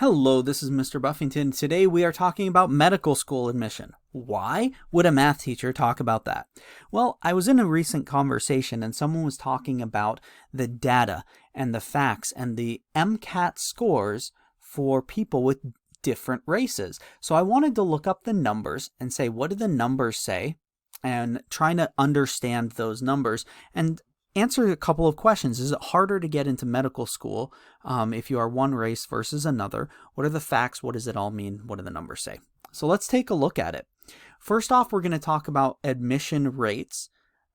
Hello, this is Mr. Buffington. Today we are talking about medical school admission. Why would a math teacher talk about that? Well, I was in a recent conversation and someone was talking about the data and the facts and the MCAT scores for people with different races. So I wanted to look up the numbers and say, what do the numbers say? And trying to understand those numbers and answer a couple of questions. Is it harder to get into medical school if you are one race versus another? What are the facts? What does it all mean? What do the numbers say? So let's take a look at it. First off, we're going to talk about admission rates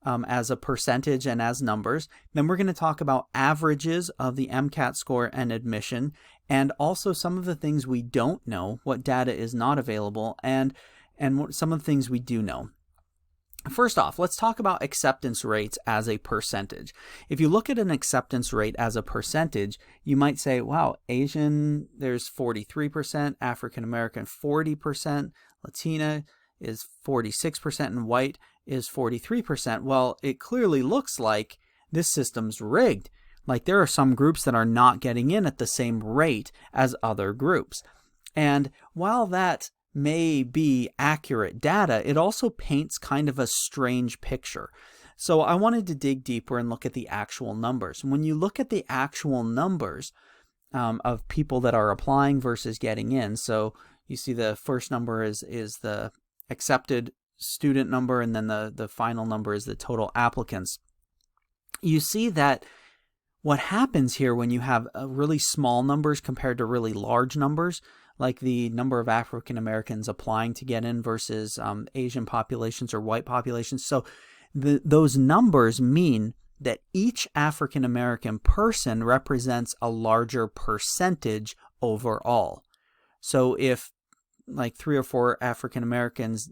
as a percentage and as numbers. Then we're going to talk about averages of the MCAT score and admission, and also some of the things we don't know, what data is not available, and some of the things we do know. First off, let's talk about acceptance rates as a percentage. If you look at an acceptance rate as a percentage, you might say, wow, Asian, there's 43%, African American 40%, Latina is 46%, and white is 43%. Well, it clearly looks like this system's rigged. Like there are some groups that are not getting in at the same rate as other groups. And while that may be accurate data, it also paints kind of a strange picture. So I wanted to dig deeper and look at the actual numbers. When you look at the actual numbers of people that are applying versus getting in, so you see the first number is the accepted student number, and then the final number is the total applicants. You see that what happens here when you have really small numbers compared to really large numbers, like the number of African Americans applying to get in versus Asian populations or white populations. So those numbers mean that each African American person represents a larger percentage overall. So if like 3 or 4 African Americans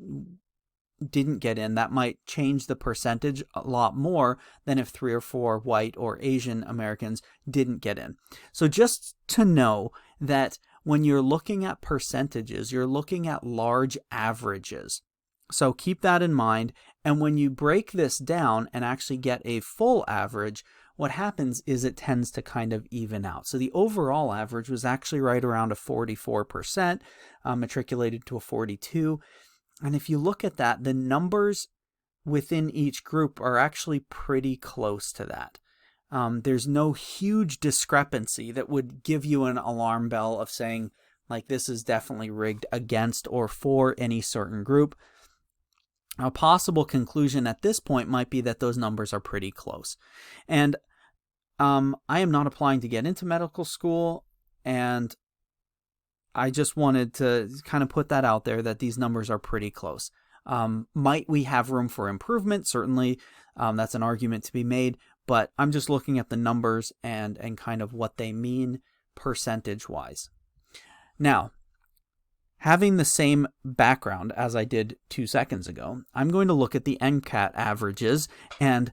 didn't get in, that might change the percentage a lot more than if 3 or 4 white or Asian Americans didn't get in. So just to know that when you're looking at percentages, you're looking at large averages. So keep that in mind. And when you break this down and actually get a full average, what happens is it tends to kind of even out. So the overall average was actually right around a 44%, matriculated to a 42. And if you look at that, the numbers within each group are actually pretty close to that. There's no huge discrepancy that would give you an alarm bell of saying, like, this is definitely rigged against or for any certain group. A possible conclusion at this point might be that those numbers are pretty close. And I am not applying to get into medical school, and I just wanted to kind of put that out there that these numbers are pretty close. Might we have room for improvement? Certainly, that's an argument to be made, but I'm just looking at the numbers and kind of what they mean percentage-wise. Now, having the same background as I did 2 seconds ago, I'm going to look at the MCAT averages and,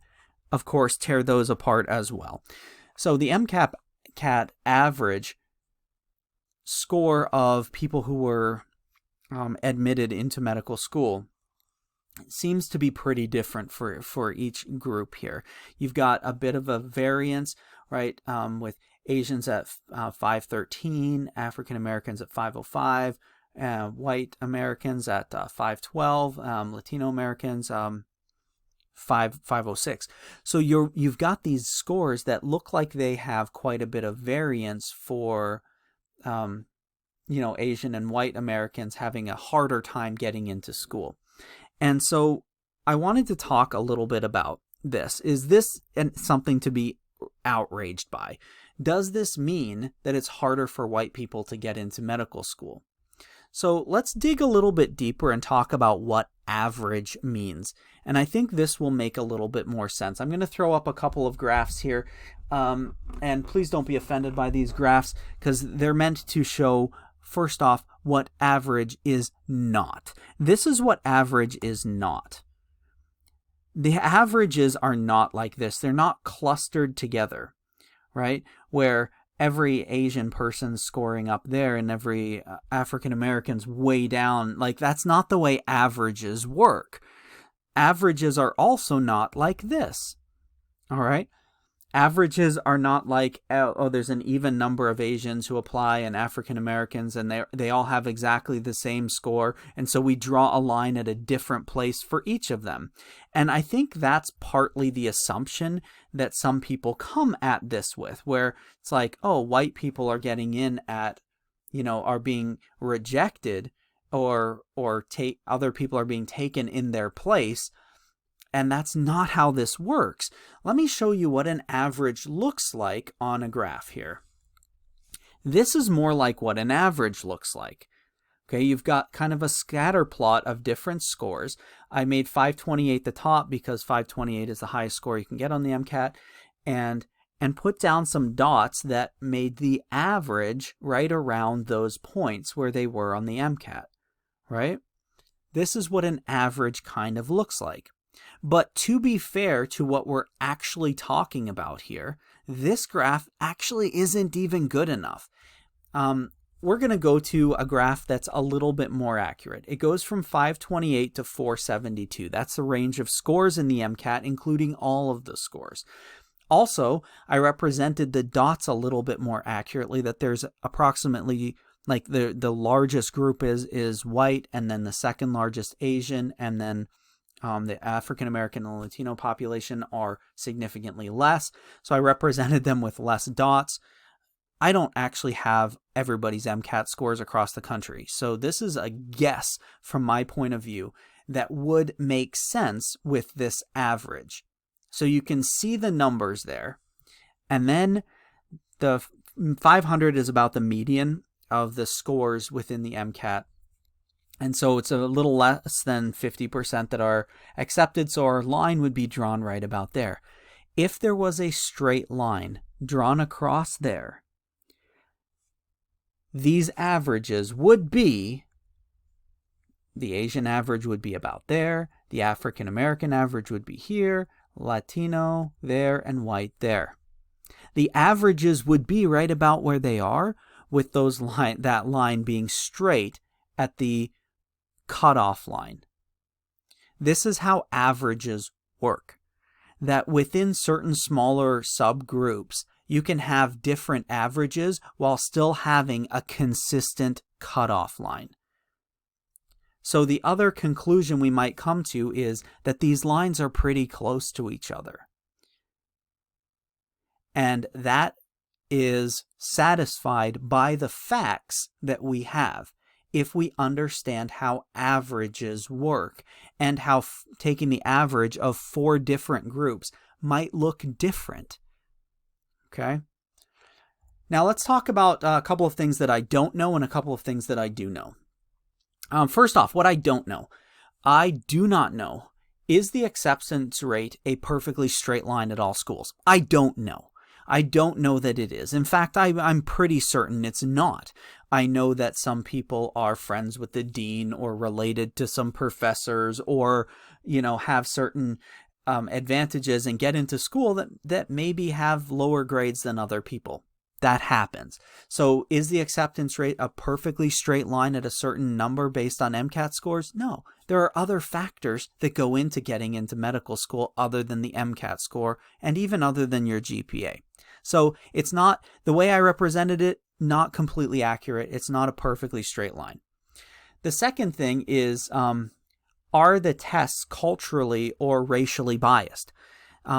of course, tear those apart as well. So the MCAT average score of people who were admitted into medical school seems to be pretty different for each group here. You've got a bit of a variance, right, with Asians at 513, African Americans at 505, white Americans at 512, Latino Americans 506. So you've got these scores that look like they have quite a bit of variance for Asian and white Americans having a harder time getting into school. And so I wanted to talk a little bit about this. Is this something to be outraged by? Does this mean that it's harder for white people to get into medical school? So let's dig a little bit deeper and talk about what average means. And I think this will make a little bit more sense. I'm going to throw up a couple of graphs here. And please don't be offended by these graphs because they're meant to show, first off, what average is not. This is what average is not. The averages are not like this. They're not clustered together, right? Where every Asian person's scoring up there and every African American's way down. Like, that's not the way averages work. Averages are also not like this, all right? Averages are not like, oh, there's an even number of Asians who apply and African Americans, and they all have exactly the same score, and so we draw a line at a different place for each of them. And I think that's partly the assumption that some people come at this with, where it's like, oh, white people are getting in at, are being rejected, or other people are being taken in their place. And that's not how this works. Let me show you what an average looks like on a graph here. This is more like what an average looks like. Okay, you've got kind of a scatter plot of different scores. I made 528 the top because 528 is the highest score you can get on the MCAT, and put down some dots that made the average right around those points where they were on the MCAT, right? This is what an average kind of looks like. But to be fair to what we're actually talking about here, this graph actually isn't even good enough. We're going to go to a graph that's a little bit more accurate. It goes from 528 to 472. That's the range of scores in the MCAT, including all of the scores. Also, I represented the dots a little bit more accurately, that there's approximately, like, the largest group is white, and then the second largest Asian, and then the African American and Latino population are significantly less. So I represented them with less dots. I don't actually have everybody's MCAT scores across the country. So this is a guess from my point of view that would make sense with this average. So you can see the numbers there. And then the 500 is about the median of the scores within the MCAT. And so it's a little less than 50% that are accepted, so our line would be drawn right about there. If there was a straight line drawn across there, these averages would be, the Asian average would be about there, the African American average would be here, Latino there, and white there. The averages would be right about where they are, with that line being straight at the cutoff line. This is how averages work. That within certain smaller subgroups, you can have different averages while still having a consistent cutoff line. So the other conclusion we might come to is that these lines are pretty close to each other. And that is satisfied by the facts that we have, if we understand how averages work and how taking the average of 4 different groups might look different. Okay? Now let's talk about a couple of things that I don't know and a couple of things that I do know. First off, what I don't know. I do not know, is the acceptance rate a perfectly straight line at all schools? I don't know. I don't know that it is. In fact, I'm pretty certain it's not. I know that some people are friends with the dean or related to some professors, or, have certain advantages and get into school that maybe have lower grades than other people. That happens. So is the acceptance rate a perfectly straight line at a certain number based on MCAT scores? No. There are other factors that go into getting into medical school other than the MCAT score, and even other than your GPA. So it's not, the way I represented it, not completely accurate. It's not a perfectly straight line. The second thing is, are the tests culturally or racially biased?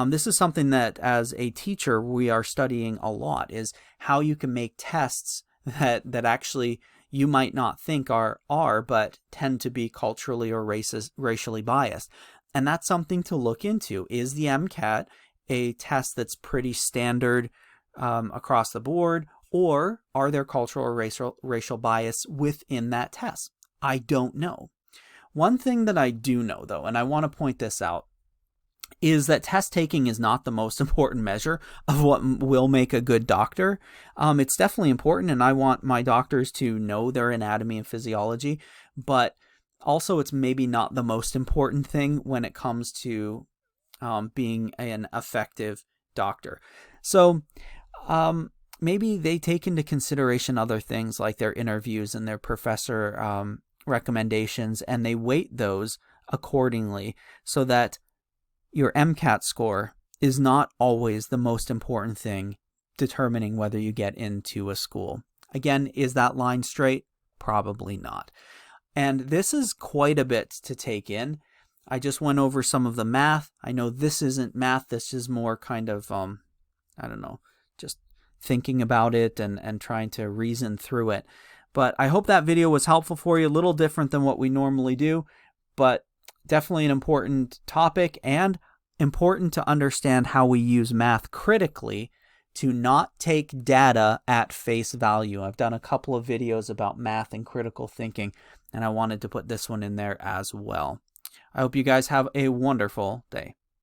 This is something that as a teacher we are studying a lot, is how you can make tests that actually you might not think are but tend to be culturally or racially biased. And that's something to look into. Is the MCAT a test that's pretty standard across the board, or are there cultural or racial bias within that test? I don't know. One thing that I do know, though, and I want to point this out, is that test taking is not the most important measure of what will make a good doctor. It's definitely important, and I want my doctors to know their anatomy and physiology, but also it's maybe not the most important thing when it comes to being an effective doctor. So maybe they take into consideration other things like their interviews and their professor recommendations, and they weight those accordingly so that your MCAT score is not always the most important thing determining whether you get into a school. Again, is that line straight? Probably not. And this is quite a bit to take in. I just went over some of the math. I know this isn't math. This is more kind of, I don't know, just thinking about it and trying to reason through it. But I hope that video was helpful for you. A little different than what we normally do, but definitely an important topic and important to understand how we use math critically to not take data at face value. I've done a couple of videos about math and critical thinking, and I wanted to put this one in there as well. I hope you guys have a wonderful day.